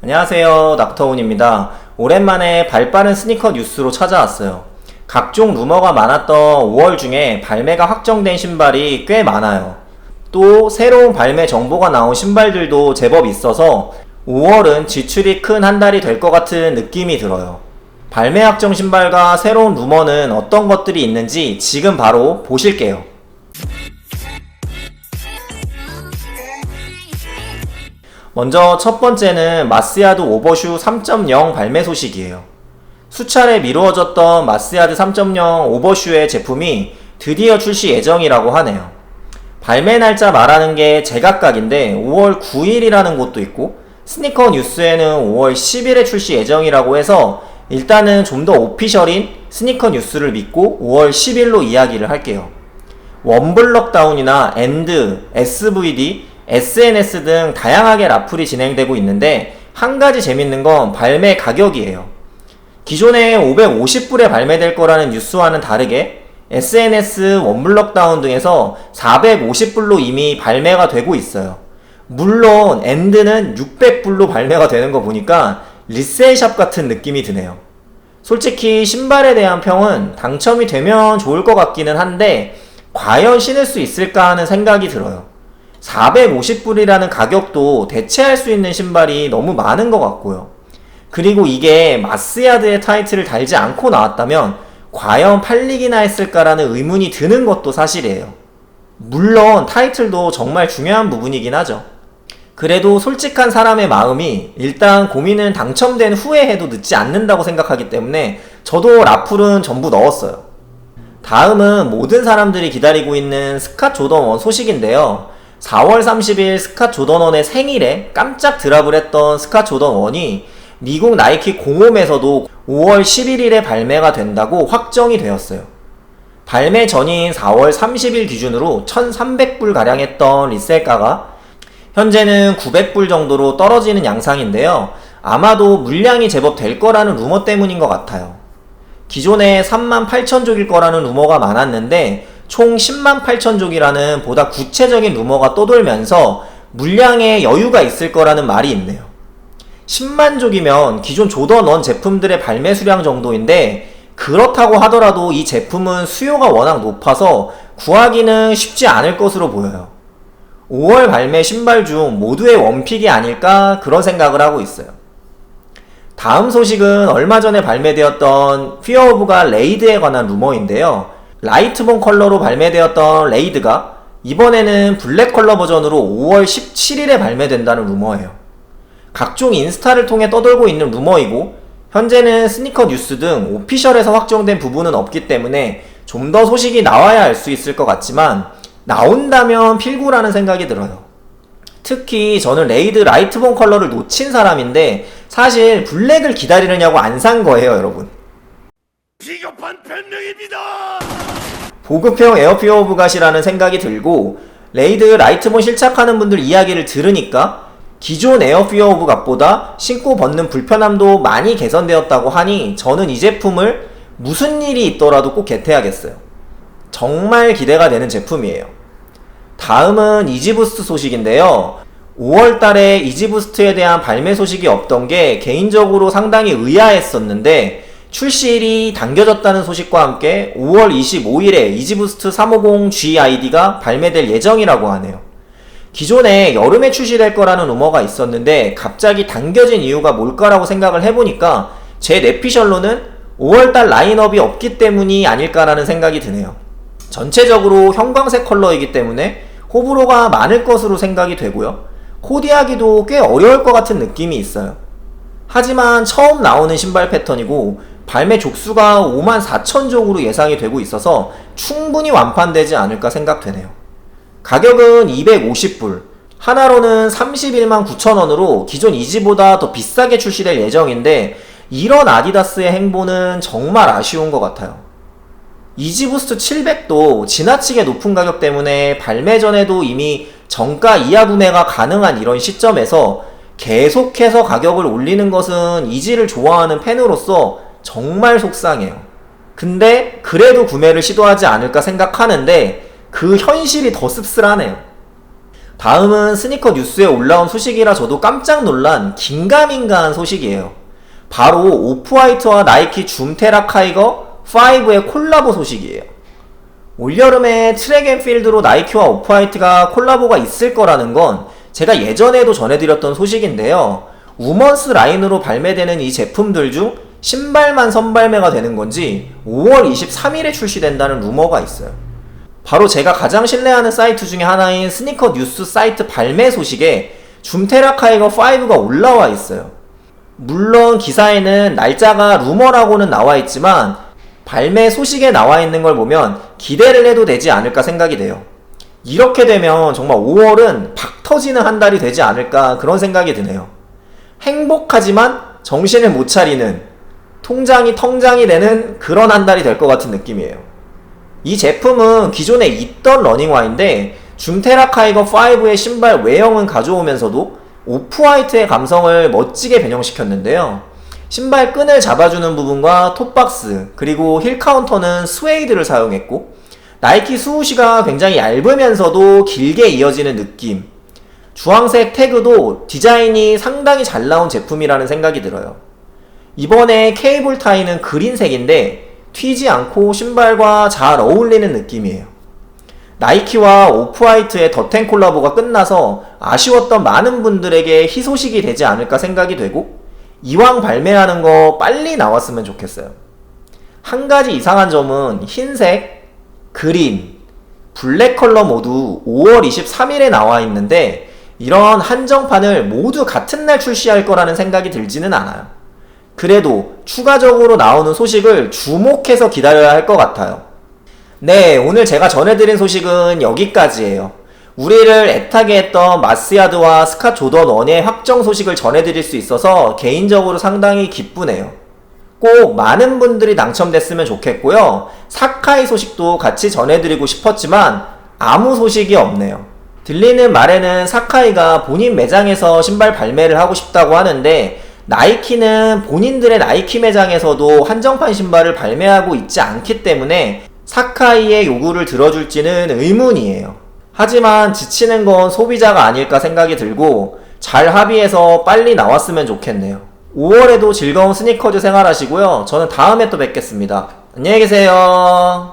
안녕하세요, 닥터운입니다. 오랜만에 발빠른 스니커 뉴스로 찾아왔어요. 각종 루머가 많았던 5월 중에 발매가 확정된 신발이 꽤 많아요. 또 새로운 발매 정보가 나온 신발들도 제법 있어서 5월은 지출이 큰 한 달이 될 것 같은 느낌이 들어요. 발매 확정 신발과 새로운 루머는 어떤 것들이 있는지 지금 바로 보실게요. 먼저 첫 번째는 마스야드 오버슈 3.0 발매 소식이에요. 수차례 미루어졌던 마스야드 3.0 오버슈의 제품이 드디어 출시 예정이라고 하네요. 발매 날짜 말하는 게 제각각인데 5월 9일이라는 곳도 있고 스니커 뉴스에는 5월 10일에 출시 예정이라고 해서 일단은 좀 더 오피셜인 스니커 뉴스를 믿고 5월 10일로 이야기를 할게요. 원블럭 다운이나 엔드, SVD, SNS 등 다양하게 라플이 진행되고 있는데 한 가지 재밌는 건 발매 가격이에요. 기존에 550불에 발매될 거라는 뉴스와는 다르게 SNS, 원블럭 다운 등에서 450불로 이미 발매가 되고 있어요. 물론 엔드는 600불로 발매가 되는 거 보니까 리셀샵 같은 느낌이 드네요. 솔직히 신발에 대한 평은 당첨이 되면 좋을 것 같기는 한데 과연 신을 수 있을까 하는 생각이 들어요. 450불이라는 가격도 대체할 수 있는 신발이 너무 많은 것 같고요. 그리고 이게 마스야드의 타이틀을 달지 않고 나왔다면 과연 팔리기나 했을까라는 의문이 드는 것도 사실이에요. 물론 타이틀도 정말 중요한 부분이긴 하죠. 그래도 솔직한 사람의 마음이 일단 고민은 당첨된 후에 해도 늦지 않는다고 생각하기 때문에 저도 라플은 전부 넣었어요. 다음은 모든 사람들이 기다리고 있는 스캇 조던 1 소식인데요. 4월 30일 스캇 조던 1의 생일에 깜짝 드랍을 했던 스캇 조던 1이 미국 나이키 공홈에서도 5월 11일에 발매가 된다고 확정이 되었어요. 발매 전인 4월 30일 기준으로 1,300불가량 했던 리셀가가 현재는 900불 정도로 떨어지는 양상인데요. 아마도 물량이 제법 될 거라는 루머 때문인 것 같아요. 기존에 38,000족일 거라는 루머가 많았는데 총 108,000족이라는 보다 구체적인 루머가 떠돌면서 물량에 여유가 있을 거라는 말이 있네요. 10만족이면 기존 조던 1 제품들의 발매 수량 정도인데 그렇다고 하더라도 이 제품은 수요가 워낙 높아서 구하기는 쉽지 않을 것으로 보여요. 5월 발매 신발 중 모두의 원픽이 아닐까 그런 생각을 하고 있어요. 다음 소식은 얼마 전에 발매되었던 피어 오브 갓 레이드에 관한 루머인데요. 라이트본 컬러로 발매되었던 레이드가 이번에는 블랙 컬러 버전으로 5월 17일에 발매된다는 루머예요. 각종 인스타를 통해 떠돌고 있는 루머이고 현재는 스니커 뉴스 등 오피셜에서 확정된 부분은 없기 때문에 좀 더 소식이 나와야 알 수 있을 것 같지만 나온다면 필구라는 생각이 들어요. 특히 저는 레이드 라이트본 컬러를 놓친 사람인데 사실 블랙을 기다리느냐고 안 산 거예요, 여러분. 비겁한 변명입니다. 보급형 에어피어 오브 갓이라는 생각이 들고 레이드 라이트본 실착하는 분들 이야기를 들으니까 기존 에어피어 오브 갓보다 신고 벗는 불편함도 많이 개선되었다고 하니 저는 이 제품을 무슨 일이 있더라도 꼭 겟해야겠어요. 정말 기대가 되는 제품이에요. 다음은 이지부스트 소식인데요. 5월달에 이지부스트에 대한 발매 소식이 없던 게 개인적으로 상당히 의아했었는데 출시일이 당겨졌다는 소식과 함께 5월 25일에 이지부스트 350GID가 발매될 예정이라고 하네요. 기존에 여름에 출시될 거라는 루머가 있었는데 갑자기 당겨진 이유가 뭘까라고 생각을 해보니까 제 뇌피셜로는 5월달 라인업이 없기 때문이 아닐까라는 생각이 드네요. 전체적으로 형광색 컬러이기 때문에 호불호가 많을 것으로 생각이 되고요. 코디하기도 꽤 어려울 것 같은 느낌이 있어요. 하지만 처음 나오는 신발 패턴이고 발매 족수가 54,000족으로 예상이 되고 있어서 충분히 완판되지 않을까 생각되네요. 가격은 250불, 하나로는 31만 9천원으로 기존 이지보다 더 비싸게 출시될 예정인데 이런 아디다스의 행보는 정말 아쉬운 것 같아요. 이지부스트 700도 지나치게 높은 가격 때문에 발매 전에도 이미 정가 이하 구매가 가능한 이런 시점에서 계속해서 가격을 올리는 것은 이지를 좋아하는 팬으로서 정말 속상해요. 근데 그래도 구매를 시도하지 않을까 생각하는데 그 현실이 더 씁쓸하네요. 다음은 스니커 뉴스에 올라온 소식이라 저도 깜짝 놀란 긴가민가한 소식이에요. 바로 오프화이트와 나이키 줌테라 카이거 5의 콜라보 소식이에요. 올여름에 트랙앤필드로 나이키와 오프화이트가 콜라보가 있을 거라는 건 제가 예전에도 전해드렸던 소식인데요. 우먼스 라인으로 발매되는 이 제품들 중 신발만 선발매가 되는 건지 5월 23일에 출시된다는 루머가 있어요. 바로 제가 가장 신뢰하는 사이트 중에 하나인 스니커 뉴스 사이트 발매 소식에 줌테라 카이거 5가 올라와 있어요. 물론 기사에는 날짜가 루머라고는 나와 있지만 발매 소식에 나와 있는 걸 보면 기대를 해도 되지 않을까 생각이 돼요. 이렇게 되면 정말 5월은 박 터지는 한 달이 되지 않을까 그런 생각이 드네요. 행복하지만 정신을 못 차리는, 통장이 텅장이 되는 그런 한 달이 될 것 같은 느낌이에요. 이 제품은 기존에 있던 러닝화인데 줌테라 카이거 5의 신발 외형은 가져오면서도 오프화이트의 감성을 멋지게 변형시켰는데요. 신발 끈을 잡아주는 부분과 톱박스, 그리고 힐 카운터는 스웨이드를 사용했고, 나이키 수호시가 굉장히 얇으면서도 길게 이어지는 느낌, 주황색 태그도 디자인이 상당히 잘 나온 제품이라는 생각이 들어요. 이번에 케이블 타이는 그린색인데 튀지 않고 신발과 잘 어울리는 느낌이에요. 나이키와 오프화이트의 더텐 콜라보가 끝나서 아쉬웠던 많은 분들에게 희소식이 되지 않을까 생각이 되고, 이왕 발매하는 거 빨리 나왔으면 좋겠어요. 한 가지 이상한 점은 흰색, 그린, 블랙 컬러 모두 5월 23일에 나와 있는데 이런 한정판을 모두 같은 날 출시할 거라는 생각이 들지는 않아요. 그래도 추가적으로 나오는 소식을 주목해서 기다려야 할 것 같아요. 네, 오늘 제가 전해드린 소식은 여기까지예요. 우리를 애타게 했던 마스야드와 스캇 조던 1의 확정 소식을 전해드릴 수 있어서 개인적으로 상당히 기쁘네요. 꼭 많은 분들이 당첨됐으면 좋겠고요. 사카이 소식도 같이 전해드리고 싶었지만 아무 소식이 없네요. 들리는 말에는 사카이가 본인 매장에서 신발 발매를 하고 싶다고 하는데 나이키는 본인들의 나이키 매장에서도 한정판 신발을 발매하고 있지 않기 때문에 사카이의 요구를 들어줄지는 의문이에요. 하지만 지치는 건 소비자가 아닐까 생각이 들고 잘 합의해서 빨리 나왔으면 좋겠네요. 5월에도 즐거운 스니커즈 생활하시고요. 저는 다음에 또 뵙겠습니다. 안녕히 계세요.